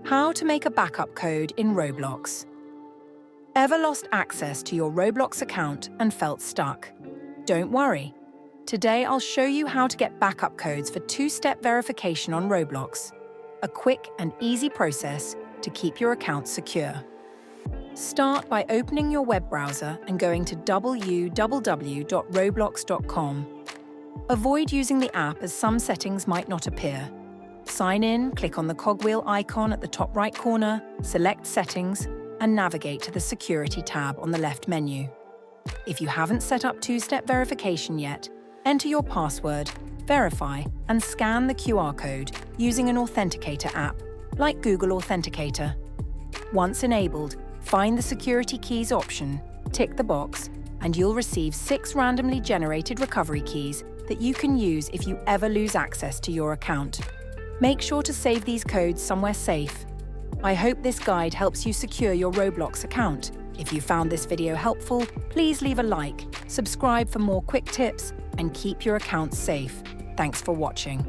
How to make a backup code in Roblox. Ever lost access to your Roblox account and felt stuck? Don't worry. Today I'll show you how to get backup codes for two-step verification on Roblox. A quick and easy process to keep your account secure. Start by opening your web browser and going to www.roblox.com. Avoid using the app as some settings might not appear. Sign in, click on the cogwheel icon at the top right corner, select Settings, and navigate to the Security tab on the left menu. If you haven't set up two-step verification yet, enter your password, verify, and scan the QR code using an authenticator app, like Google Authenticator. Once enabled, find the Security Keys option, tick the box, and you'll receive 6 randomly generated recovery keys that you can use if you ever lose access to your account. Make sure to save these codes somewhere safe. I hope this guide helps you secure your Roblox account. If you found this video helpful, please leave a like, subscribe for more quick tips, and keep your account safe. Thanks for watching.